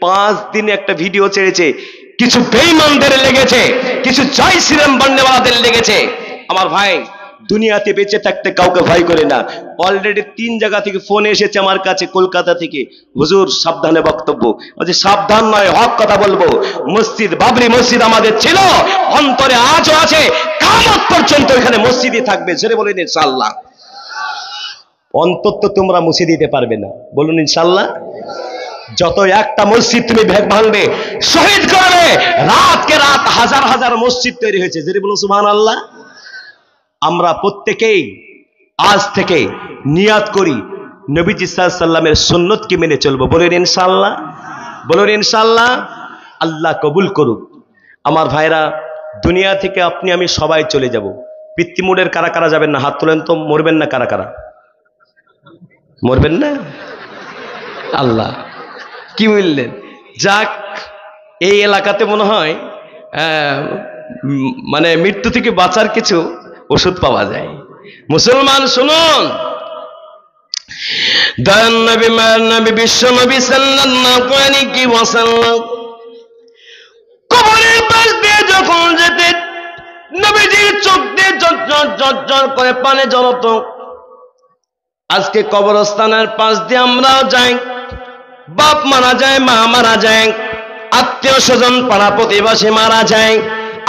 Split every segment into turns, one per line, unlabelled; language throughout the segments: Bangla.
5 দিনে একটা ভিডিও ছেড়েছে, কিছু বেঈমানদের লেগেছে, কিছু জয় শ্রীরাম বন্দেওয়ালাদের লেগেছে। আমার ভাই, দুনিয়াতে বেঁচে থাকতে কাউকে ভয় করে না। অলরেডি 3 জায়গা থেকে ফোন এসেছে আমার কাছে, কলকাতা থেকে, হুজুর সাবধানে বক্তব্য। বলছি সাবধান নয়, হক কথা বলবো। মসজিদ, বাবরি মসজিদ আমাদের ছিল, অন্তরে আজও আছে, কিয়ামত পর্যন্ত এখানে মসজিদই থাকবে। জোরে বলেন ইনশাআল্লাহ। অন্তত তোমরা মুছে দিতে পারবে না, বলুন ইনশাআল্লাহ। যত একটা মসজিদ তুমি ভাঙবে, শহীদ করবে, রাতকে রাত হাজার হাজার মসজিদ তৈরি হয়েছে। জোরে বলুন সুবহানাল্লাহ। আমরা প্রত্যেকেই আজ থেকে নিয়াত করি নবীজি সাল্লাল্লাহু আলাইহি সাল্লামের সুন্নতকে মেনে চলবো। বলেন ইনশাআল্লাহ, বলুন ইনশাআল্লাহ। আল্লাহ কবুল করুক। আমার ভাইরা, দুনিয়া থেকে আপনি আমি সবাই চলে যাব। পিতৃমোড়ের কারা কারা যাবেন না? হাত তোলেন তো। মরবেন না কারা কারা? মরবেন না? আল্লাহ, কি বললেন? যাক, এই এলাকাতে মনে হয় মানে মৃত্যু থেকে বাঁচার কিছু ওষুধ পাওয়া যায়। মুসলমান শুনুন, দয়ান নবী, মায়ের নবী, বিশ্ব নবী সাল্লাল্লাহু আলাইহি ওয়াসাল্লাম কবরের পাশ দিয়ে যখন যেতেন, নবীজির চোখ দিয়ে ঝরঝর করে পানি ঝরত। আজকে কবরস্থানের পাশ দিয়ে আমরাও যাই, বাপ মারা যায়, মা মারা যায়, আত্মীয় স্বজন পাড়া প্রতিবেশী মারা যায়,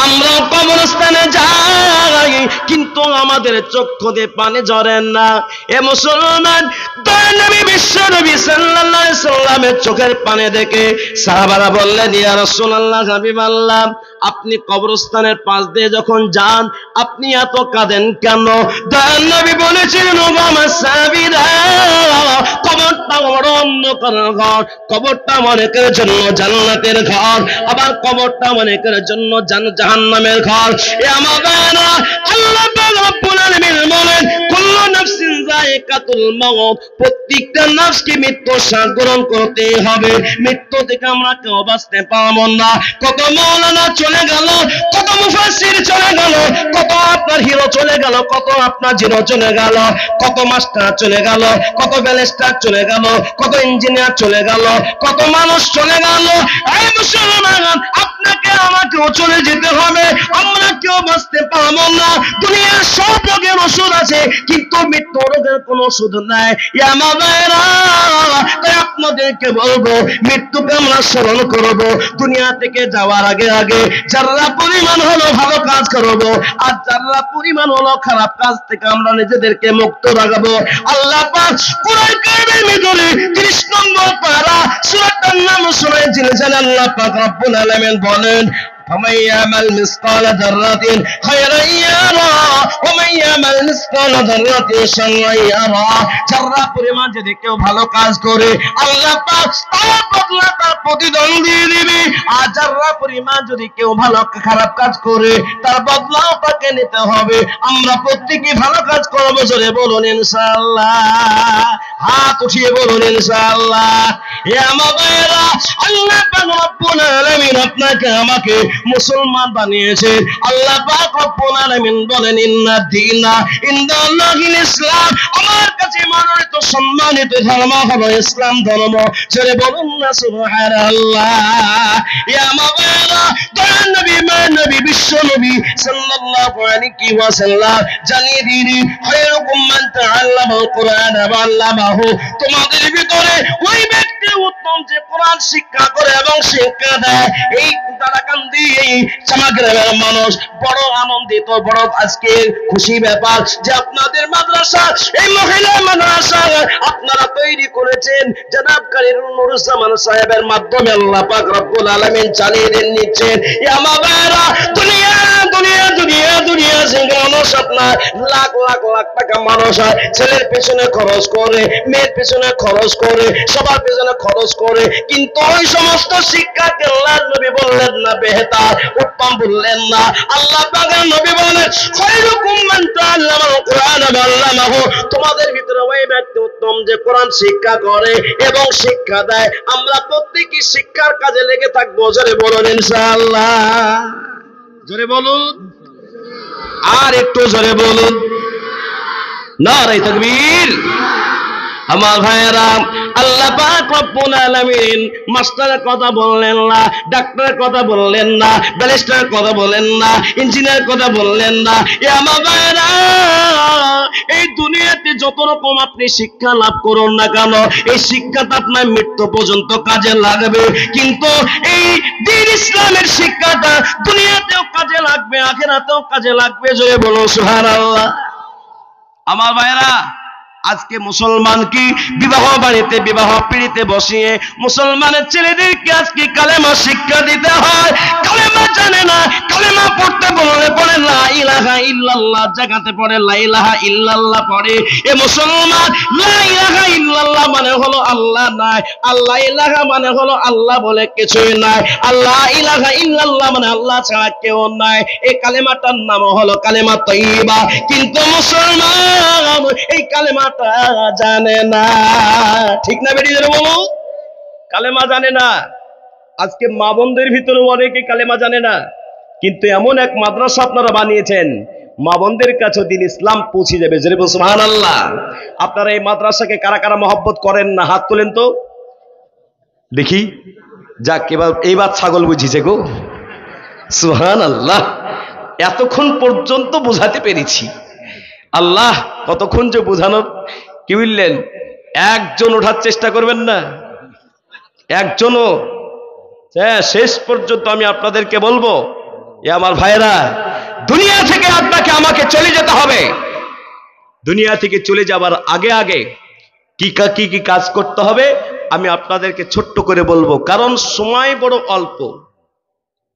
আমরাও কবরস্থানে যাই, কিন্তু আমাদের চক্ষু দিয়ে পানি ঝরেন না। এ মুসলমান, নবী, বিশ্ব নবী সাল্লাল্লাহু আলাইহি সাল্লামের চোখের পানি দেখে সাহাবারা বললেন, ইয়া রাসূলুল্লাহ, হাবিবাল্লাহ, আপনি কবরস্থানের পাশ দিয়ে যখন যান, আপনি এত কাঁদেন কেন? দয়াল নবী বলেছিলেন, ও আমার সাহাবীরা, কবরটা বড় অন্ধকার ঘর, কবরটা অনেকের জন্য জান্নাতের ঘর, আবার কবরটা অনেকের জন্য জাহান্নামের ঘর। এ আমার ভাইরা, আল্লাহ রাব্বুল আলামিন বলেন, কুল্লু নাফসিন যায়িকাতুল মাউত, প্রত্যেকটা নফসকে মৃত্যু স্বাদ গ্রহণ করতেই হবে। মৃত্যু থেকে আমরা কেউ বাঁচতে পারবো না। কত মাওলানা চলে গেল, কত মুফাসসির চলে গেল, কত আপনার হিরো চলে গেল, কত আপনার জিরো চলে গেল, কত মাস্টার চলে গেল, কত ব্যারিস্টার চলে গেল, কত ইঞ্জিনিয়ার চলে গেল, কত মানুষ চলে গেল। এই মুসলমান, আপনাকে আমাকেও চলে যেতে হবে, আমরা কেউ বাঁচতে পারবো না। দুনিয়ার সব রোগের ওষুধ আছে, কিন্তু মৃত্যু রোগের কোন ওষুধ নাই। তাই আপনাদেরকে বলবো, মৃত্যুকে আমরা স্মরণ করবো। দুনিয়া থেকে যাওয়ার আগে আগে যারা পরিমাণ হলো ভালো কাজ করবো, আর যারা পরিমাণ হলো খারাপ কাজ থেকে আমরা নিজেদেরকে মুক্ত রাখবো। আল্লাহ পাক কুরআন কারীমের ভিতরে 30 নম্বর পারা সূরাটার নাম সূরা জিলজাল, আল্লাহ পাক রব্বুল আলামিন বলেন, فمن يعمل مثقال ذرة خيرا يرى ومن يعمل مثقال ذرة شرا يرى। যারা পরিমাণ যদি কেউ ভালো কাজ করে, আল্লাহ পাক তার বদলা, তার প্রতিদান দিয়ে দিবে। আর যারা পরিমাণ যদি কেউ ভালো খারাপ কাজ করে, তার বদলাও তাকে নিতে হবে। আমরা প্রত্যেকই ভালো কাজ করবো। জোরে বলুন ইনশাআল্লাহ, হাত উঠিয়ে বলুন ইনশাআল্লাহ। এ আমার ভাইরা, আল্লাহ পাক রব্বুল আলামিন আপনাকে আমাকে মুসলমান বানিয়েছে। আল্লাহ পাক রব্বুল আলামিন বলেন, ইন্না দীনা ইনদাল্লাহিল ইসলাম, আমার কাছে মনোনীত সম্মানিত ধর্ম হলো ইসলাম ধর্ম। জোরে বলুন না সুবহানাল্লাহ। ইয়া মাওলানা, দয়াল নবী, মায়ের নবী, বিশ্ব নবী সাল্লাল্লাহু আলাইহি ওয়াসাল্লাম জানিয়ে দিলেন, খায়রুকুম মান তাআল্লামাল কুরআন ওয়া আল্লামাহু, তোমাদের ভিতরে ওই ব্যক্তি উত্তম যে কোরআন শিক্ষা করে এবং শিক্ষা দেয়। এই তারাকান্দি, এই সামাগ্রামের মানুষ বড় আনন্দিত, বড় আজকে খুশি ব্যাপার যে আপনাদের মাদ্রাসা, এই মহিলা মাদ্রাসা আপনারা তৈরি করেছেন জনাব কারি নুরুজ্জামান সাহেবের মাধ্যমে। আল্লাহ পাক রব্বুল আলামিন চালিয়ে নিচ্ছেন। ইয়া মাওলানা, দুনিয়া দুনিয়া দুনিয়া দুনিয়া মানুষ আপনার লাখ লাখ লাখ টাকা মানুষ হয়, ছেলের পেছনে খরচ করে, মেয়ের পেছনে খরচ করে, সবার পেছনে খরচ করে, কিন্তু ওই সমস্ত শিক্ষাকে আল্লাহর নবী বললেন না বেহতার, উত্তম বললেন না। আল্লাহ পাকের নবী বলেন, খায়রুকুম মান তাআল্লামাল কুরআন ওয়া আল্লামাহু, তোমাদের ভিতরে ওই ব্যক্তি উত্তম যে কোরআন শিক্ষা করে এবং শিক্ষা দেয়। আমরা প্রত্যেকই শিক্ষার কাজে লেগে থাকবো। জোরে বলুন ইনশাআল্লাহ, জোরে বলুন, আর একটু জোরে বলুন, নারে তাকবীর। আমার ভাইয়েরা, আল্লাহ পাক রব্বুল আলামিন মাস্টারের কথা বললেন না, ডাক্তারের কথা বললেন না, ব্যারিস্টারের কথা বললেন না, ইঞ্জিনিয়ারের কথা বললেন না। এ আমার ভাইয়েরা, এই দুনিয়াতে যত রকম আপনি শিক্ষা লাভ করুন না কেন, এই শিক্ষাটা আপনার মৃত্যু পর্যন্ত কাজে লাগবে। কিন্তু এই দ্বীন ইসলামের শিক্ষাটা দুনিয়াতেও কাজে লাগবে, আখিরাতেও কাজে লাগবে। জোরে বলো সুবহানাল্লাহ। আমার ভাইয়েরা, আজকে মুসলমান কি বিবাহ বাড়িতে বিবাহ পিড়িতে বসিয়ে মুসলমানের ছেলেদেরকে আজকে কালেমা শিক্ষা দিতে হয়। কালেমা জানে না, কালেমা পড়তে বললে পড়ে লা ইলাহা ইল্লাল্লাহ, জায়গাতে পড়ে লা ইলাহা ইল্লাল্লাহ পড়ে। এ মুসলমান, লা ইলাহা ইল্লাল্লাহ মানে হলো আল্লাহ নাই, আল্লাহ ইলাহা মানে হলো আল্লাহ বলে কিছুই নাই, আল্লাহ ইলাহা ইল্লাল্লাহ মানে আল্লাহ ছাড়া কেউ নাই। এই কালেমাটার নাম হলো কালেমা তয়্যিবা। কিন্তু মুসলমান এই কালেমা জানে না, ঠিক না বেটি? বলো, কালেমা জানে না। আজকে মা বোনদের ভিতরে অনেকে কালেমা জানে না, কিন্তু এমন এক মাদ্রাসা আপনারা বানিয়েছেন, মা বোনদের কাছে দিন ইসলাম পৌঁছে যাবে। জোরে বলুন সুবহানাল্লাহ। আপনারা এই মাদ্রাসাকে কারা কারা মহব্বত করেন না, হাত তোলেন তো দেখি। যাক, এইবার ছাগল বুঝিছে গো, সুবহানাল্লাহ। এতক্ষণ পর্যন্ত বোঝাতে পেরেছি, আল্লাহ কতক্ষণ যে বোঝানোর। কি বললেন? একজন ওঠার চেষ্টা করবেন না, একজনও। শেষ পর্যন্ত আমি আপনাদেরকে বলবো, এ আমার ভাইরা, দুনিয়া থেকে আপনাকে আমাকে চলে যেতে হবে। দুনিয়া থেকে চলে যাবার আগে আগে কি কি কাজ করতে হবে আমি আপনাদেরকে ছোট্ট করে বলবো, কারণ সময় বড় অল্প,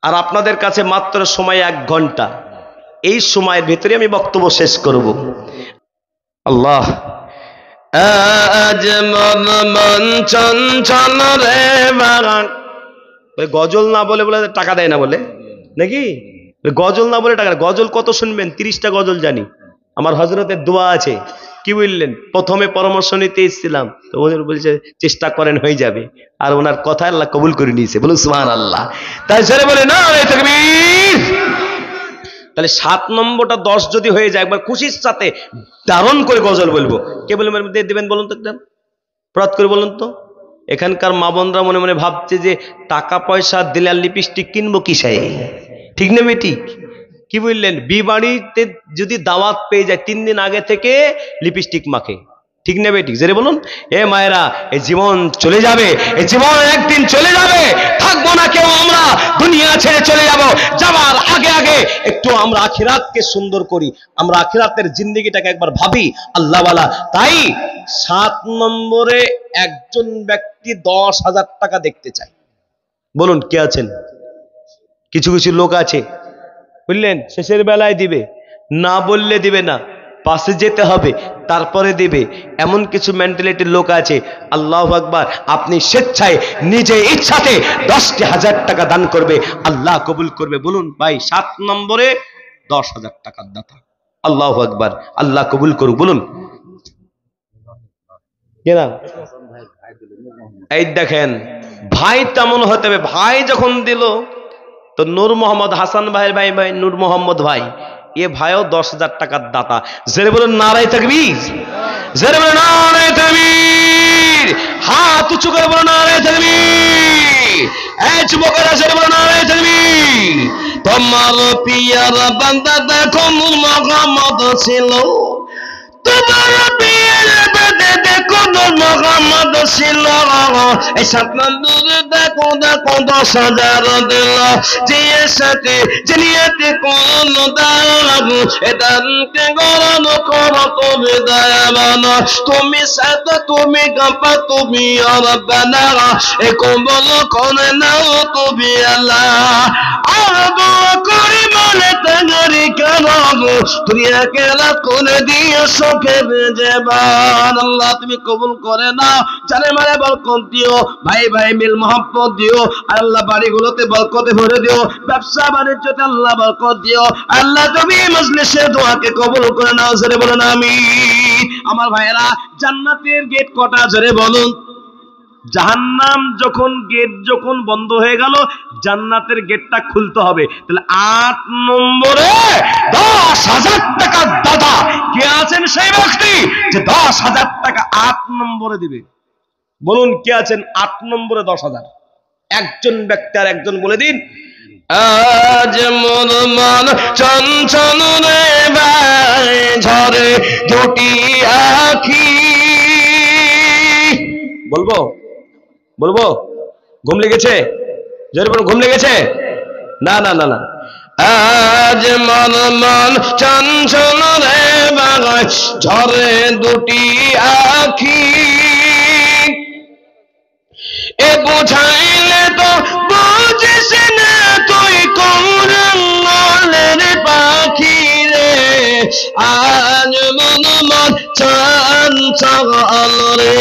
আর আপনাদের কাছে মাত্র সময় 1 ঘন্টা। এই সময়ের ভিতরে আমি বক্তব্য শেষ করব। আল্লাহ আজ মন চঞ্চল রে বাগান, গজল না বলে বলে টাকা দেয় না বলে নাকি? গজল না বলে টাকা, গজল কত শুনবেন? 30টা গজল জানি। আমার হযরতের দোয়া আছে, কি বললেন? প্রথমে পরামর্শ নিতে এসেছিলাম তো ওদের বলছে চেষ্টা করেন হয়ে যাবে, আর ওনার কথা আল্লাহ কবুল করে নিয়েছে। বলুন সুবহানাল্লাহ। তাই ছেড়ে বলে না তাকবীর। তাহলে 7 নম্বরটা 10 যদি হয়ে যায়, একবার খুশির সাথে দারুণ করে গজল বলবো। কে বলে দেবেন বলুন তো, একদম প্রয়াত করে বলুন তো। এখানকার মা বোনরা মনে মনে ভাবছে যে টাকা পয়সা দিলে আর লিপস্টিক কিনবো কিসে, ঠিক না বেটি? কি বললেন? বিবাড়িতে যদি দাওয়াত পেয়ে যায় 3 দিন আগে থেকে লিপস্টিক মাখে, ঠিক না বেটি? জেরে বলুন। এ মায়েরা, এই জীবন চলে যাবে, এই জীবন একদিন চলে যাবে, থাকবো না কেউ, আমরা দুনিয়া ছেড়ে চলে যাব। যাবার আগে আগে একটু আমরা আখিরাতকে সুন্দর করি, আমরা আখিরাতের জিন্দেগিটাকে একবার ভাবি আল্লাহওয়ালা। তাই 7 নম্বরে একজন ব্যক্তি 10,000 টাকা দেখতে চাই। বলুন কে আছেন? কিছু কিছু লোক আছে বুঝলেন, শেষের বেলায় দিবে, না বললে দিবে না, পাশে যেতে হবে তারপরে দিবে, এমন কিছু মেন্টালিটির লোক আছে। আল্লাহু আকবার। আপনি স্বেচ্ছায় নিজে ইচ্ছাতে 10,000 টাকা দান করবে, আল্লাহ কবুল করবে। বলুন ভাই, 7 নম্বরে 10,000 টাকার দাতা। আল্লাহু আকবার, আল্লাহ কবুল করুক। বলুন কেনা? এই দেখেন ভাই তেমন হতে হবে। ভাই যখন দিল তো নূর মোহাম্মদ হাসান ভাইয়ের ভাই ভাই নূর মোহাম্মদ ভাই, এ ভাইও 10,000 টাকার দাতা। জেরে বলুন নারায়ে তাকবীর, জেরে বলুন নারায়ে তাকবীর, হাত উঁচু করে বলুন নারায়ে তাকবীর। এই যুবকেরা জেরে বলুন নারায়ে তাকবীর। তোমার পিয়ার বান্দা দেখো নূর মোহাম্মদ ছিল, তোমার পিয়ার বান্দা দেখো নূর মোহাম্মদ ছিল। এই 7 নম্বরে দেখো দেখো 10,000 দিল, যে সাথে জেনিয়াতে কোন দাম এদানকে গরম করো তুমি দয়াবান, তুমি সাথ তুমি গাপা তুমি রব্বানা, এ কবল করে নাও তুমি আল্লাহ। আর দোয়া করি মনে তাগরি করো, দুনিয়া কেলা করে দিও সুখে বেজবান। আল্লাহ তুমি কবুল করে নাও, জানে মানে বরকত দিও, ভাই ভাই মিল মহব্বত দিও। আল্লাহ বাড়িগুলোতে বরকতে ভরে দিও, ব্যবসা বাণিজ্যতে আল্লাহ বরকত দিও। আল্লাহ তুমি মজলিসে দোয়াকে কবুল করে নাও। জোরে বলুন আমিন। আমার ভাইয়েরা, জান্নাতের গেট কটা? জোরে বলুন। জাহান্নাম যখন বন্ধ হয়ে গেল, জান্নাতের গেটটা খুলতে হবে। তাহলে 8 নম্বরে 10,000 টাকার দাদা কে আছেন সেই ব্যক্তি যে 10,000 টাকা 8 নম্বরে দিবে? বলুন কে আছেন 8 নম্বরে 10,000? একজন ব্যক্তি, আর একজন বলে দিন। আজ মন মন চঞ্চল রে ভাই ঝরে দুটি আখি। বলবো ঘুম লেগেছে? জোরে বলুন, ঘুম লেগেছে? না না না না। আজ মন মন চঞ্চল রে ভাই ঝরে দুটি আখি, এ বুঝাইলে তো বুঝিস না তুই কোরআনের পাখি রে। আজ মন মন চঞ্চল রে,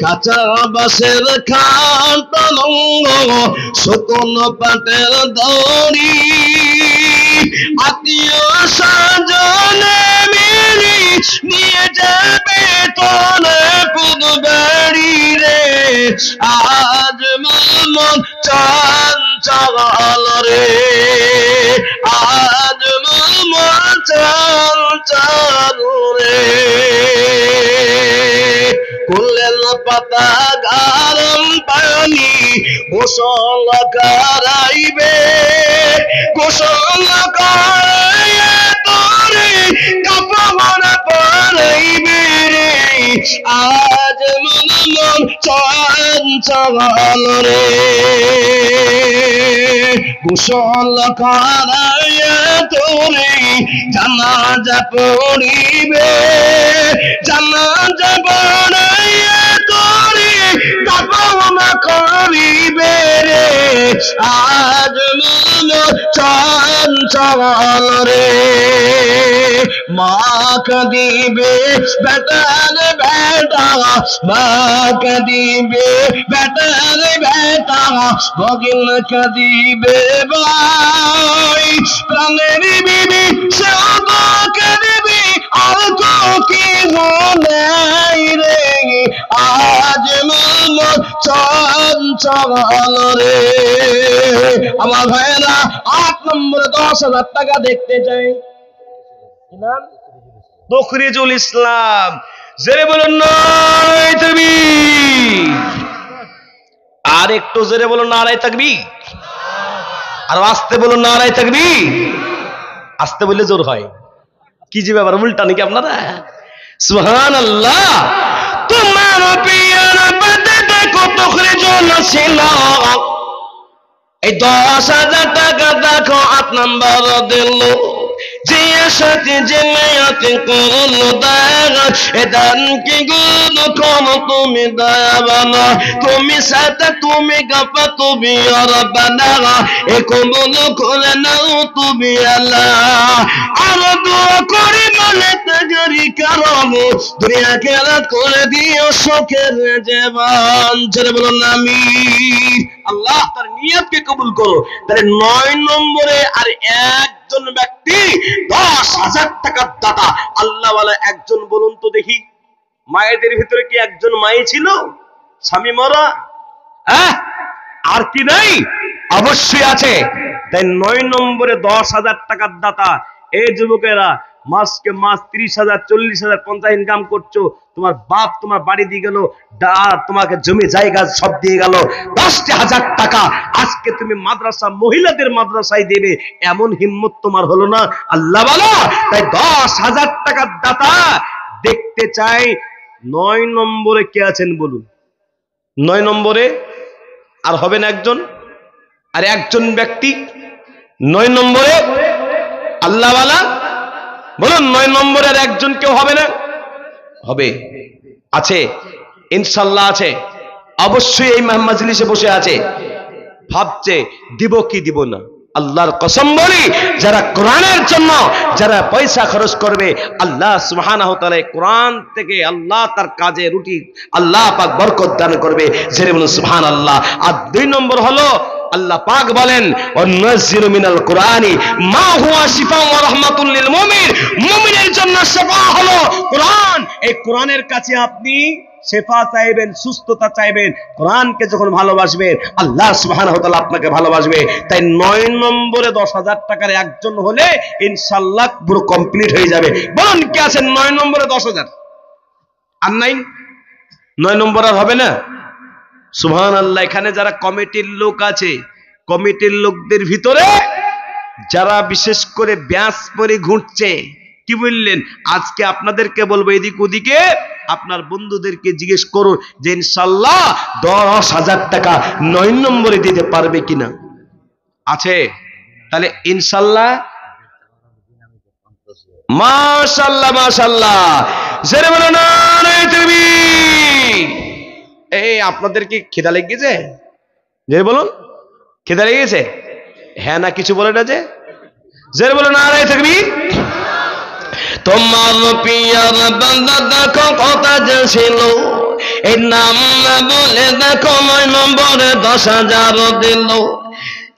কাঁচা বাঁশের খাট পলঙ্গ শুকন পাটের দড়ি, আত্মীয় স্বজনে মিলি নিয়ে যাবে তোরে পুদবাড়ি রে। আজ মন মন চঞ্চল রে, আজ মন মন চঞ্চল রে। কুলের পাতা গরম পানি গোসল করাইবে, গোসল করাইয়া তোরে কাপড় পরাইবে রে। আজ মন মন চঞ্চল রে, গোসল করাইয়া তোরে জানাজা পড়িবে, জানাজা পড়াইয়া তোরে দাফন করিবে রে। আজ মন চঞ্চল রে, মা কাঁদিবে বেটার বেটা, মা কাঁদিবে বেটার বেটা, ভগিন কাঁদিবে ভাই, প্রাণের বিবি সব কাঁদিবি আর তো কি নাই রে। আজ মন চঞ্চল রে। আমার ভাইয়েরা 8 নম্বরে 10,000 টাকা দেখতে চাই। তখরিজুল ইসলাম, জোরে বলুন নারায়ে তাকবীর। আর একটু জোরে বলুন নারায়ে তাকবীর। আর আস্তে বলুন নারায়ে তাকবীর। আস্তে বললে জোর হয়। কি যে ব্যাপার, উল্টা নাকি আপনারা? সুবহানাল্লাহ। তোমার পিয়ার বাদে দেখো তখরিজুল ইসলাম, এই 10,000 টাকা দেখো 8 নম্বর দিল। যে সাথে যে মেয়াতে করলো দয়া, এ দান কি গুলো করো তুমি দয়াবানা, তুমি সাথে তুমি গাফা তুমি রব্বানা, এ কবুল করে নাও তুমি আল্লাহ। আর দোয়া করি মনে তাজারি কারণে দুনিয়া খেলা করে দিও শোকের জীবন। জোরে বলুন আমিন। আল্লাহ তার নিয়তকে কবুল করো। তাহলে 9 নম্বরে আর একজন ব্যক্তি 10,000 টাকার দাতা আল্লাহওয়ালা একজন। বলুন তো দেখি, মায়েদের ভিতরে কি একজন মাই ছিল স্বামী মরা? আর কি নাই? অবশ্যই আছে। তাই 9 নম্বরে 10,000 টাকার দাতা। এই যুবকেরা মাসকে মাস 30,000, 40,000, 50 ইনকাম করছো, তোমার বাপ তোমার বাড়ি দিয়ে গেল, তোমাকে জমি জায়গা সব দিয়ে গেল, 10,000 টাকা আজকে তুমি মাদ্রাসা, মহিলাদের মাদ্রাসায় দেবে, এমন হিম্মত তোমার হলো না? আল্লাহ বলো। তাই 10,000 টাকার দাতা দেখতে চাই। 9 নম্বরে কে আছেন বলুন? 9 নম্বরে আর হবে না একজন, আর একজন ব্যক্তি 9 নম্বরে আল্লাহওয়ালা। বলুন 9 নম্বরে আর একজন কেউ হবে না? হবে, আছে ইনশাআল্লাহ, আছে অবশ্যই। এই মাজলিসে বসে আছে, ভাবছে দিব কি দিব না। আল্লাহর কসম বলি, যারা কোরআনের জন্য যারা পয়সা খরচ করবে, আল্লাহ সুবহানাহু ওয়া তাআলা কোরআন থেকে আল্লাহ তার কাজে রুটি আল্লাহ পাক বরকত দান করবে। জেরে বলুন সুবহানাল্লাহ। আর 2 নম্বর হলো আল্লাহ পাক বলেন ওয়ানাজ্জিলু মিনাল কুরআনি মা হুয়া শিফা ওয়া রাহমাতুল লিল মুমিন, মুমিনের জন্য শিফা হলো কোরআন। এই কোরআনের কাছে আপনি শেফা চাইবেন, সুস্থতা চাইবেন। কোরআনকে যখন ভালোবাসবেন আল্লাহ সুবহানাহু ওয়া তাআলা আপনাকে ভালোবাসবে। তাই 9 নম্বরে 10,000 টাকার একজন হলে ইনশাআল্লাহ পুরো কমপ্লিট হয়ে যাবে। বলুন কে আছেন 9 নম্বরে 10,000? আর নাই 9 নম্বর আর হবে না? সুবহানাল্লাহ। এখানে যারা কমিটির লোক আছে, কমিটির লোকদের ভিতরে যারা বিশেষ করে ব্যাস পরে ঘুরছে, কি বললেন, আজকে আপনাদেরকে বলবো এদিক ওদিকে আপনার বন্ধুদেরকে জিজ্ঞেস করুন যে ইনশাআল্লাহ 10,000 টাকা 9 নম্বরে দিতে পারবে কিনা। আছে? তাহলে ইনশাআল্লাহ মাশাআল্লাহ মাশাআল্লাহ জোরে বলুন নারে তাকবীর। এই আপনাদের কি খিদা লেগে গেছে? জোরে বলুন, খিদা লেগে গেছে? হ্যাঁ না কিছু বলে না যে? জোরে বলুন নারে তাকবীর। তোমার পিয়ার বান্দা দেখো কথা যে ছিল, এই নাম না বলে দেখো 9 নম্বরে 10,000 দিল।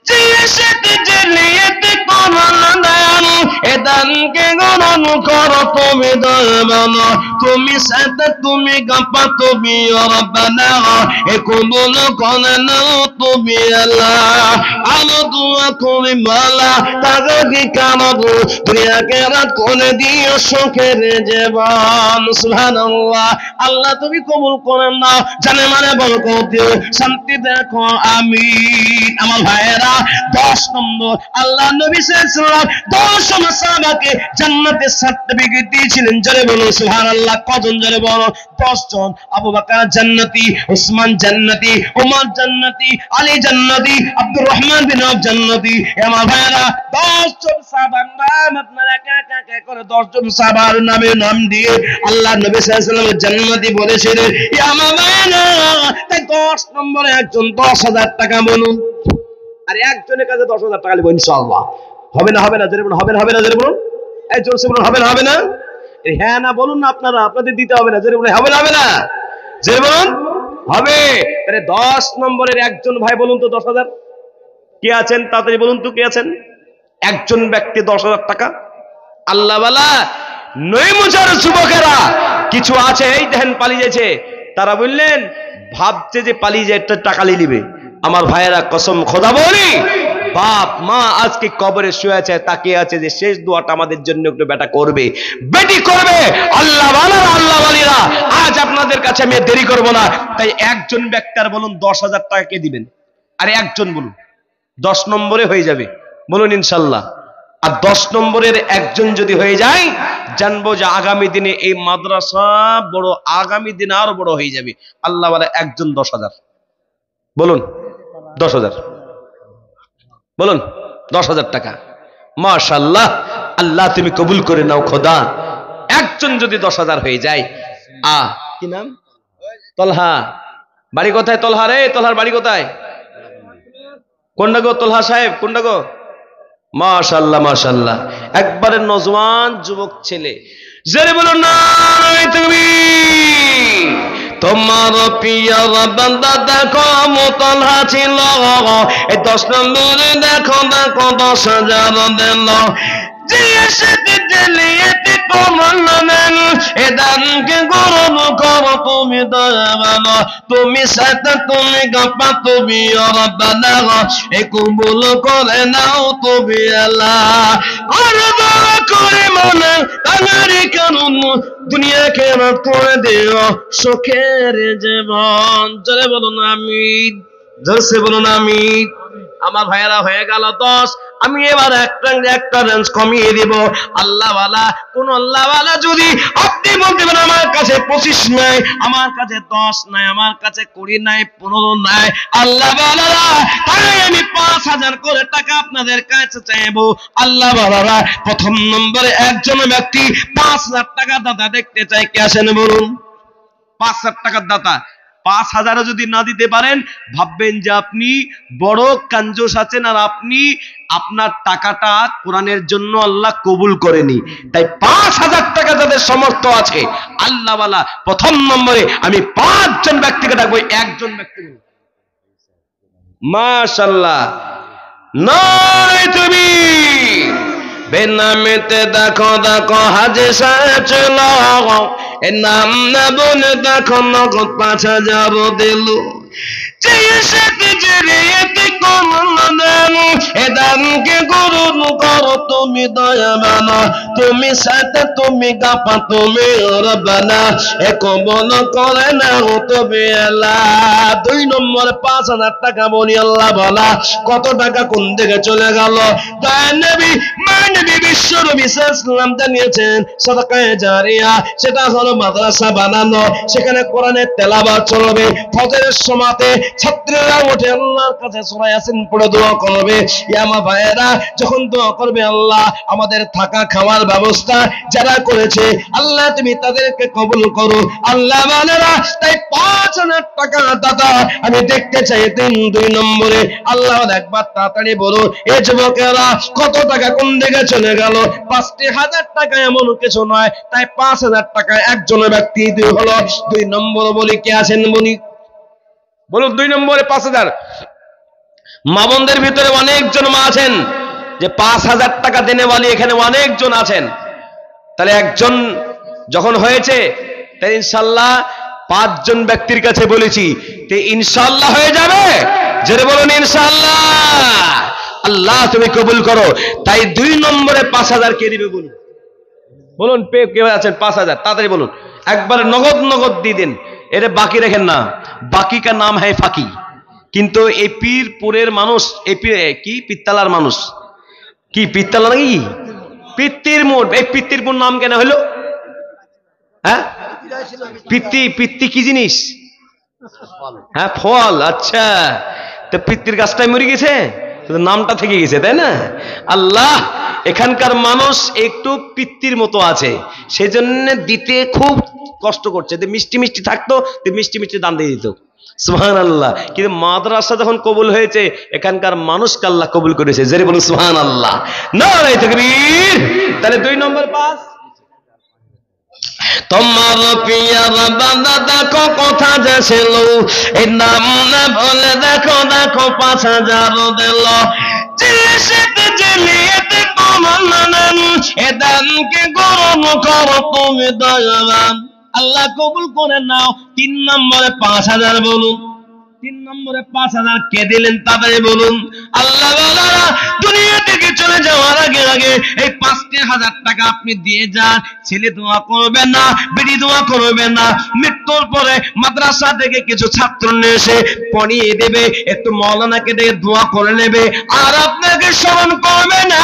যে সাথে জেলিয়েতে করোনা দান, এ দানকে গণন করো তুমি দয়াবান, তুমি সাথে তুমি গাপা তুমি রব্বানা, এ কবুল করে নাও তুমি আল্লাহ। আলো দোয়া করি মালা তাকে কি কামব, দুনিয়াকে রাত করে দিও সুখের জীবন। সুবহানাল্লাহ। আল্লাহ তুমি কবুল করেন না, জানে মানে বরকত দিও, শান্তি দেখো আমিন। আমার ভাইয়েরা 10 নম্বর আল্লাহ নবী সাল্লাল্লাহু আলাইহি ওয়াসাল্লাম 10 সাহাবাকে জান্নাতের সার্টিফিকেট দিয়েছিলেন। জোরে বলুন সুবহানাল্লাহ। কজন? জোরে বলো 10 জন। আবু বকর জান্নাতি, উসমান জান্নাতি, ওমর জান্নাতি, আলী জান্নাতি, আব্দুর রহমান বিন আওফ জান্নাতি। আমার ভাইয়েরা 10 জন সাহাবার নাম আপনারা একা একা করে 10 জন সাহাবার নাম দিয়ে আল্লাহ নবী সাল্লাল্লাহু আলাইহি ওয়াসাল্লাম জান্নাতি বলেছিলেন। ইয়া আমার ভাইয়েরা, তাই 10 নম্বরে একজন 10,000 টাকা বলুন। আর একজনের কাছে 10,000 টাকা নেব ইনশাআল্লাহ। হবে না? হবে না? জোরে বলুন হবে না? হবে না? জোরে বলুন, এই জোরসে বলুন হবে না? হবে না? হ্যাঁ না বলুন না, আপনারা আপনাদের দিতে হবে না। জোরে বলুন হবে না? হবে না? জোরে বলুন হবে। তাহলে 10 নম্বরের একজন ভাই বলুন তো 10,000 কে আছেন? তাড়াতাড়ি বলুন তো কে আছেন? একজন ব্যক্তি 10,000 টাকা। আল্লাহ ওয়ালা নৈমুজার যুবকেরা কিছু আছে, এই দেখেন পালিয়ে যাচ্ছে। তারা বললেন ভাবছে যে পালিয়ে যায় টাকা নিবে। আমার ভাইয়েরা কসম খোদা বলি, বাপ মা আজকে কবরে শুয়ে আছে, তাকিয়ে আছে যে শেষ দোয়াটা আমাদের জন্য একটু বেটা করবে, বেটি করবে। আল্লাহ ওয়ালারা, আল্লাহ ওয়ালিরা, আজ আপনাদের কাছে আমি দেরি করব না। তাই একজন ব্যক্তির বলুন 10,000 টাকা কে দিবেন? আর একজন বলুন 10 নম্বরে হয়ে যাবে, বলুন ইনশাআল্লাহ। আর 10 নম্বরের একজন যদি হয়ে যায়, জানবো যে আগামী দিনে এই মাদ্রাসা বড়, আগামী দিনে আরো বড় হয়ে যাবে। আল্লাহ ওয়ালা একজন 10,000 বলুন। 10,000 বলুন, 10,000 টাকা। মাশাআল্লাহ, আল্লাহ তুমি কবুল করে নাও খোদা। একজন যদি 10,000 হয়ে যায়। কি নাম? তলহা। বাড়ি কোথায় তলহা রে? তলহার বাড়ি কোথায়? কোনটা গো তলহা সাহেব? কোনটা গো? মাশাআল্লাহ মাশাআল্লাহ, একবারে নজওয়ান যুবক ছেলে। জোরে বলুন নারে তাকবীর। তোমার পিয়ার বান্দা দেখো মুতলহা ছিল, এই 10 নম্বরে দেখো দেখো 10,000 দিল। যে সাথে জেলিয়েতে করলেন, এ দানকে গরম করো তুমি দয়াবান, তুমি সাথে তুমি গাপা তুমি রব্বানা, এ কবুল করে নাও তুমি আল্লাহ। আর দোয়া করে মনে তাগারি কানুন, দুনিয়াকে রাত করে দিও সুখের জীবন। জোরে বলুন আমিন, জোরসে বলুন আমিন। আমার ভাইয়েরা হয়ে গেল 10। আমি এবার একটা রেঞ্জ কমিয়ে দিব। আল্লাহওয়ালা, কোন আল্লাহওয়ালা যদি আপনি বলতে পারেন আমার কাছে 25 নাই, আমার কাছে 10 নাই, আমার কাছে 20 নাই, 15 নাই, আল্লাহওয়ালারা, তাই আমি 5,000 করে টাকা আপনাদের কাছে চাইবো। আল্লাহওয়ালারা, প্রথম নম্বরে একজন ব্যক্তি 5,000 টাকা দাতা দেখতে চাই, কে আসেন বলুন? 5,000 টাকার দাতা। 5,000 যদি না দিতে পারেন, ভাববেন যে আপনি বড় কাঞ্জুস আছেন, আর আপনি আপনার টাকাটা কোরআনের জন্য আল্লাহ কবুল করেনি। তাই 5,000 টাকা যাদের সমর্থ আছে, আল্লাহওয়ালা প্রথম নম্বরে আমি 5 জন ব্যক্তিকে ডাকবো। একজন ব্যক্তি মাশাআল্লাহ, নয় তুমি বেনামেতে দেখো দেখো হাজে সাহেব ছিল, এর নাম না বলে দেখো নগদ 5,000 দিল। তুমি দয়াবান, তুমি সাথে তুমি গাপা, তুমি রব্বানা, এ কবল করে না তুমি আল্লাহ। 2 নম্বরে 5,000 টাকা বলি আল্লাহ বলা, কত টাকা কোন দিকে চলে গেল? নবী মানবী বিশ্ব নবী সাল্লাল্লাহু জানিয়েছেন সাদাকায়ে জারিয়া, সেটা হলো মাদ্রাসা বানানো, সেখানে কোরআনের তেলাওয়াত চলবে, ফজরের সময়তে ছাত্রীরা উঠে আল্লাহর কাছে সূরা ইয়াসিন পড়ে দোয়া করবে। ইয়া মা ভাইয়েরা যখন দোয়া করবে, আল্লাহ আমাদের থাকা খাওয়ার ব্যবস্থা যারা করেছে আল্লাহ তুমি তাদেরকে কবুল করো আল্লাহ মানেরা। তাই 5,000 টাকা দাদা আমি দেখতে চাই। 2 নম্বরে আল্লাহ একবার তাড়াতাড়ি বলো, এ যুবকেরা কত টাকা কোন দিকে চলে গেল? 5,000 টাকা এমন কিছু নয়, তাই 5,000 টাকা একজনের ব্যক্তি হলো। 2 নম্বর বলি কে আছেন বলি বলুন? 2 নম্বরে 5,000। মা বোনদের ভিতরে অনেকজন মা আছেন যে 5,000 টাকা দেনে বলি, এখানে অনেকজন আছেন। তাহলে একজন যখন হয়েছে, তাই ইনশাআল্লাহ 5 জন ব্যক্তির কাছে বলেছি, তো ইনশাআল্লাহ হয়ে যাবে। জোরে বলুন ইনশাআল্লাহ। আল্লাহ তুমি কবুল করো। তাই 2 নম্বরে 5,000 কে দিবে বলুন? বলুন কে আছেন 5,000? তাড়াতাড়ি বলুন, একবার নগদ নগদ দিয়ে দিন, এটা বাকি রেখেন না। বাকি কা নাম হ্যায় ফাঁকি। কিন্তু এই পীরপুরের মানুষ, এই কি পিত্তালার মানুষ, কি পিত্তালা নাকি পিত্তির মোড়, এই পিত্তিরপুর নাম কেন হলো? হ্যাঁ, পিত্তি, পিত্তি কি জিনিস? হ্যাঁ, ফল। আচ্ছা, তো পিত্তির গাছটাই মরে গেছে, নামটা থেকে গেছে, তাই না? আল্লাহ এখানকার মানুষ একটু পিত্তির মতো আছে, সেজন্য দিতে খুব কষ্ট করছে। মিষ্টি মিষ্টি থাকতো, মিষ্টি মিষ্টি দান দিয়ে দিত। সুবহানাল্লাহ। কিন্তু মাদ্রাসা যখন কবুল হয়েছে, এখানকার মানুষকে আল্লাহ কবুল করেছে। জোরে বলুন সুবহানাল্লাহ, নারে তাকবীর। তাহলে 2 নম্বর 5। তোমার পিয়ার বান্দা দেখো কথা যে ছিল, এই নাম না বলে দেখো দেখো 5,000 দিল। জিলিসেতে জেলিয়েতে কমানান, এ দানকে গরম করো তুমি দয়াবান। আল্লাহ কবুল করে নাও। 3 নম্বরে 5,000 বলুন। 3 নম্বরে 5,000 কে দিলেন তাড়াতাড়ি বলুন? আল্লাহ বালারা দুনিয়া থেকে চলে যাওয়ার আগে আগে এই 5,000 টাকা আপনি দিয়ে যান। ছেলে দোয়া করবে না, বেটি দোয়া করবে না, মৃত্যুর পরে মাদ্রাসা থেকে কিছু ছাত্র নিয়ে এসে পড়িয়ে দেবে, একটু মাওলানাকে দিয়ে দোয়া করে নেবে, আর আপনাকে স্মরণ করবে না।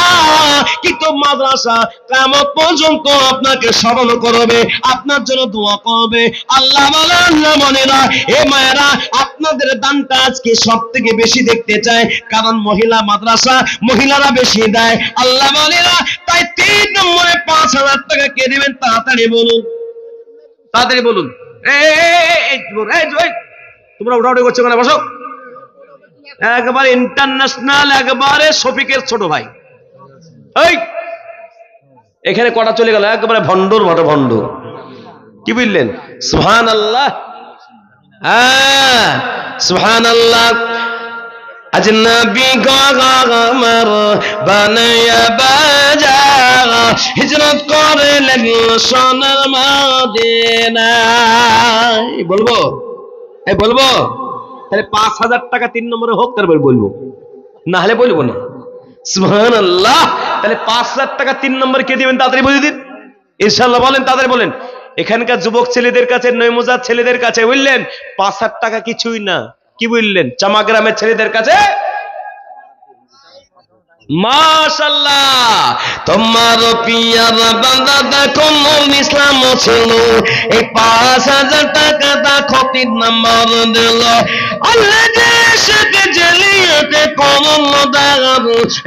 কিন্তু মাদ্রাসা কিয়ামত পর্যন্ত আপনাকে স্মরণ করবে, আপনার জন্য দোয়া করবে। আল্লাহ বলেন, আল্লাহ মানেরা, এ মায়েরা আপনাদের দানটা আজকে সব থেকে বেশি দেখতে চায়, কারণ মহিলা মাদ্রাসা, মহিলারা বেশি দেয়। আল্লাহ মানেরা, তাই 3 নম্বরে 5,000 টাকা কে দিবেন তাড়াতাড়ি বলুন, তাড়াতাড়ি বলুন। তোমরা উঠাউঠি করছো কেন? বসো। একবারে ইন্টারন্যাশনাল, একবারে শফিকের ছোট ভাই। এই এখানে কটা চলে গেল, একবারে ভণ্ডর মতো ভণ্ড। কি বুঝলেন? সুবহানাল্লাহ। হ্যাঁ, সুবহানাল্লাহ। আজ নবী গগমর বানায়া বাজা, হিজরত করে লাগলো সোনার মদিনায়। বলবো? এই বলবো? তাহলে 5,000 টাকা 3 নম্বরে হোক, তারপর বলবো, না হলে বলবো না। সুবহানাল্লাহ। তাহলে 5,000 টাকা 3 নম্বর কে দিবেন তাড়াতাড়ি বলে দিন ইনশাআল্লাহ। বলেন, তাড়াতাড়ি বলেন। এখানকার যুবক ছেলেদের কাছে, নয়মুজার ছেলেদের কাছে বুঝলেন 5,000 টাকা কিছুই না। কি বুঝলেন? চামা গ্রামের ছেলেদের কাছে মাশাআল্লাহ। তোমার পিয়ার বান্দা দেখো নূর ইসলাম ছিল, এই 5,000 টাকা দেখো 3 নম্বর দিল। আল্লাহ দেশকে জেলিয়েতে করল দান,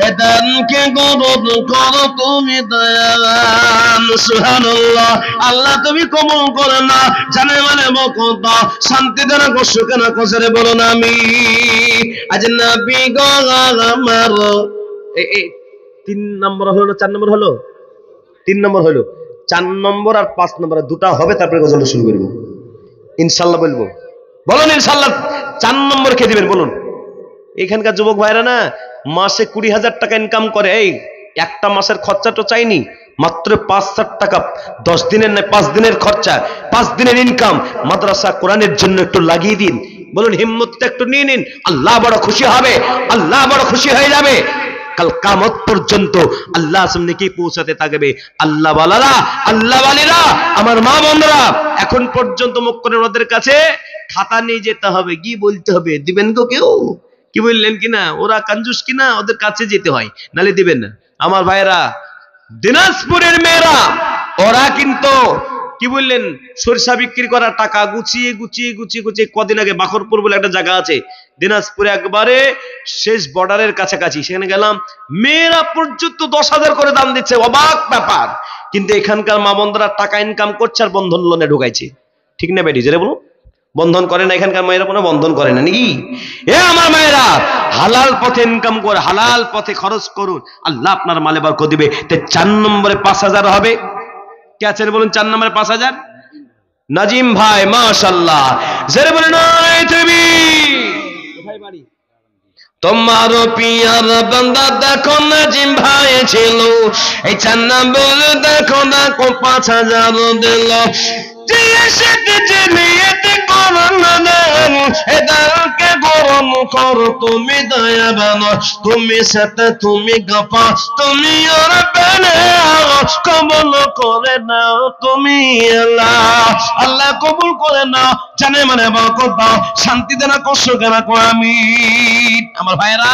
এ দানকে গরদ করো তুমি দয়াবান। সুবহানাল্লাহ। আল্লাহ তুমি কবুল করে না, জানে মানে বকত শান্তি দেনা কো সুখে না কোসরে বলুন আমি। আজ নবী গো আমার 3 নম্বর হলো, 4 নম্বর হলো, 3 নম্বর হলো। 4 নম্বর আর 5 নম্বর দুটা হবে, তারপরে গজল শুরু করব ইনশাআল্লাহ। বলবো, বলুন ইনশাআল্লাহ। 4 নম্বর কে দিবেন বলুন? এখানকার যুবক ভাইরা না মাসে 20,000 টাকা ইনকাম করে। এই একটা মাসের খরচা তো চাইনি, মাত্র 5,000 টাকা, 10 দিনের নয় 5 দিনের খরচা, 5 দিনের ইনকাম মাদ্রাসা কোরআনের জন্য একটু লাগিয়ে দিন। বলুন হিম্মতটা একটু নিয়ে নিন, আল্লাহ বড় খুশি হবে, আল্লাহ বড় খুশি হয়ে যাবে। কাল কিয়ামত পর্যন্ত আল্লাহ সামনে কি পৌঁছাতে থাকবে। আল্লাহ ওয়ালারা, আল্লাহ ওয়ালিরা, আমার মা বোনরা, এখন পর্যন্ত মুখ করে ওদের কাছে খাতা নিয়ে যেতে হবে, কি বলতে হবে, দিবেন গো কেউ? কি বললেন কিনা? ওরা কঞ্জুস কিনা, ওদের কাছে যেতে হয়, নালে দিবেন না। আমার ভাইরা, দিনাজপুরের মেয়েরা ওরা কিন্তু কি বললেন, সরিষা বিক্রি করার টাকা গুছিয়ে গুছিয়ে গুছিয়ে গুছিয়ে, কদিন আগে বাখরপুর বলে একটা জায়গা আছে দিনাজপুরে, একবারে শেষ বর্ডারের কাছাকাছি, সেখানে গেলাম, মেয়েরা পর্যন্ত 10,000 করে দাম দিচ্ছে, অবাক ব্যাপার। কিন্তু এখানকার মা বোনরা টাকা ইনকাম করছে আর বন্ধন লোনে ঢুকাইছে, ঠিক না বেটি? যেটা বলুন, বন্ধন করে না এখানকার মেয়েরা, কোনো বন্ধন করে না নাকি? এ আমার মেয়েরা, হালাল পথে ইনকাম করে হালাল পথে খরচ করুন, আল্লাহ আপনার মালে বরকত দিবে। তে 4 নম্বরে 5,000 হবে। কে আছে বলুন 4 নম্বরে 5,000? নাজিম ভাই, মাশাআল্লাহ, জোরে বলেন কোথায় বাড়ি? তোমার পিয়ার বান্দা দেখো নাজিম ভাই ছিল, এই 4 নম্বরে দেখো না 5,000 দিল। তুমি দয়াবান, তুমি সাথে, তুমি গপা, তুমি আর কবুল করে নাও, তুমি আল্লাহ, আল্লাহ কবুল করে নাও, জানে মানে বরকত দাও, শান্তি দেনা, কষ্ট কেনা, আমিন। আমার ভাইরা,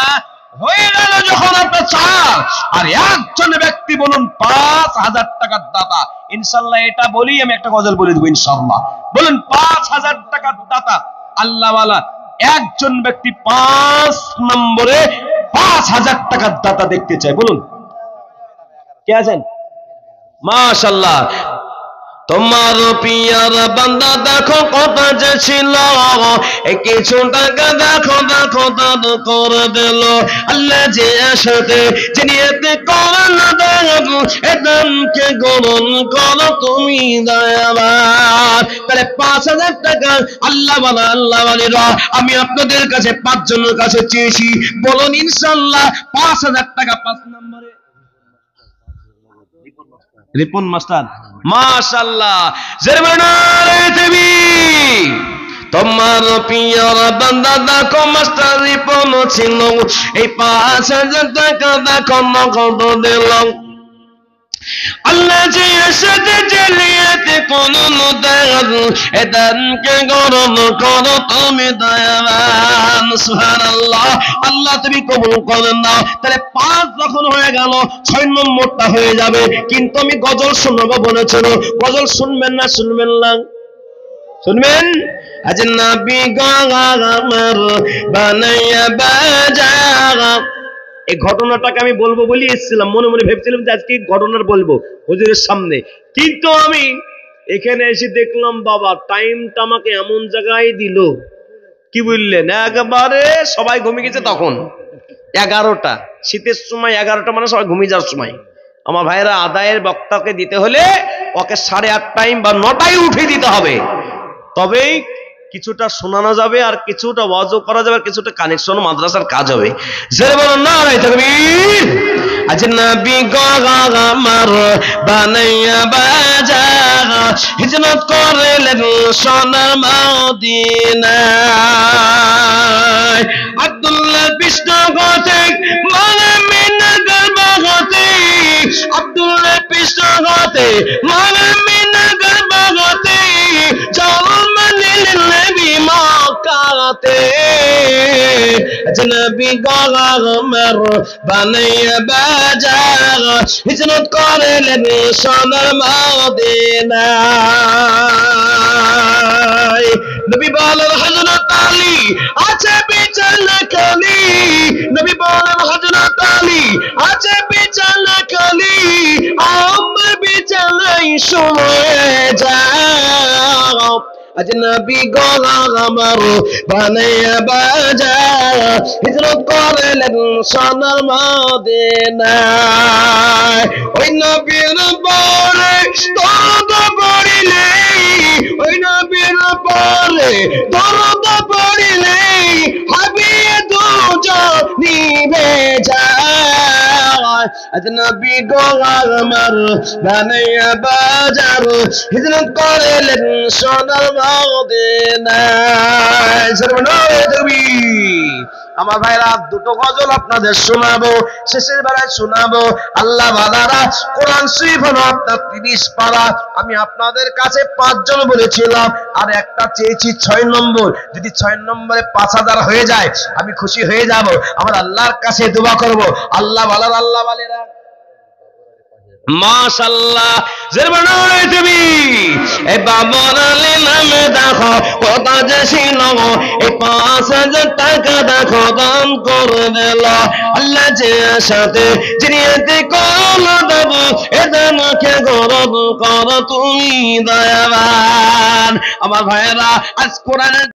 হয়ে গেল যখন আপনার 4 আর একজন ব্যক্তি বলুন 5,000 টাকার দাতা, ইনশাআল্লাহ এটা বলি আমি একটা গজল বলে দেবো ইনশাআল্লাহ। বলুন 5,000 টাকার দাতা আল্লাহওয়ালা একজন ব্যক্তি 5 নম্বরে 5,000 টাকার দাতা দেখতে চাই, বলুন কে আছেন? মাশাআল্লাহ। তোমার পিয়ার বান্দা দেখো কত যে ছিল, কিছু টাকা দেখো দেখো দান করে দিল, আল্লাহ যে সাথে যে নিয়তে করল দেব, এ দানকে গ্রহণ করো তুমি দয়াবান। তাহলে 5,000 টাকা আল্লাহ ওয়ালা, আল্লাহ ওয়ালিরা, আমি আপনাদের কাছে 5 জনের কাছে চেয়েছি, বলুন ইনশাআল্লাহ 5,000 টাকা 5 নম্বরে রিপন মাস্টার, মাশাআল্লাহ, তোমার পিয়ার বান্দা দেখো মাস্টার রিপন ছিল, এই 5,000 টাকা দেখো নগদ দিল, আল্লাহ যে সাথে জলিয়াতে কোন দান, এ দানকে গ্রহণ করো তুমি দয়াবান। সুবহানাল্লাহ, আল্লাহ তুমি কবুল করেন না। তাহলে 5 যখন হয়ে গেল, 6 নম্বরটা হয়ে যাবে। কিন্তু আমি গজল শোনাবো বলেছিল, গজল শুনবেন না? শুনবেন না? শুনবেন? আজ নবী আমার বানাইয়া বাজারা, এই ঘটনাটাকে আমি বলবো বলে এসেছিলাম, মনে মনে ভেবেছিলাম যে আজকে ঘটনার বলবো হুজুরের সামনে, কিন্তু আমি এখানে এসে দেখলাম বাবা টাইমটা আমাকে এমন জায়গায় দিল, কি বললেন, একবারে সবাই ঘুমিয়ে গেছে তখন 11টা, শীতের সময় 11টা মানে সবাই ঘুমিয়ে যাওয়ার সময়। আমার ভাইরা, আদায়ের বক্তাকে দিতে হলে ওকে 8:30 টাইম বা 9টায় উঠে দিতে হবে, তবেই কিছুটা শোনানো যাবে, আর কিছুটা ওয়াজও করা যাবে, আর কিছুটা কানেকশন মাদ্রাসার কাজ হবে। জোরে বলুন নারে তাকবীর। আজ নবী আমার বানাইয়া বাজারা, হিজরত করলেন সোনার মদিনায়, আব্দুল্লাহ পৃষ্ঠপথে মানে মিনাগার বাগাতে, আব্দুল্লাহ পৃষ্ঠপথে মানে মিনাগার বাগাতে, জন্ম নিলেন নবী মক্কাতে, নবী আমার বানাইয়া বাজারা, হিজরত করলেন সোনার মদিনায়। নবী বলেন হযরত আলী আছে বিছানা খালি, নবী বলেন হযরত আলী আছে বিছানা খালি, আমার বিছানায় শুয়ে যাও, আজ নবী আমার বানাইয়া বাজারা, হিজরত করলেন সোনার মদিনায়। ওই নবীর পরে দরদ পড়িলে, ওই নবীর পরে দরদ পড়িলে, হাবিয়ে দু নিভে যায়। নবী গো আমার বানাইয়া বাজার হিজরত করিলেন সোনার মদিনায়। সর্বনামে তাকবীর। আমার ভাইরা দুটো গজল আপনাদের শোনাবো, শেষের বেলায় শোনাবো। আল্লাহ বালারা কোরআন শরীফ হলো আপনার 30 পারা। আমি আপনাদের কাছে 5 জন বলেছিলাম, আর একটা চেয়েছি 6 নম্বর। যদি 6 নম্বরে 5000 হয়ে যায় আমি খুশি হয়ে যাব। আমার আল্লাহর কাছে দোয়া করব। আল্লাহ বালারা, আল্লাহ বালেরা মাশাআল্লাহ জরবানায় তুমি এ বাবর আলী নামে দেখো কত যে ছিল, এই 5000 টাকা দেখো দান করে দিল আল্লাহ যে সাথে জিনিয়াতে কোন দেব এ দানকে গরব কর তুমি দয়াবান। আমার ভাইরা আজ কোরআনের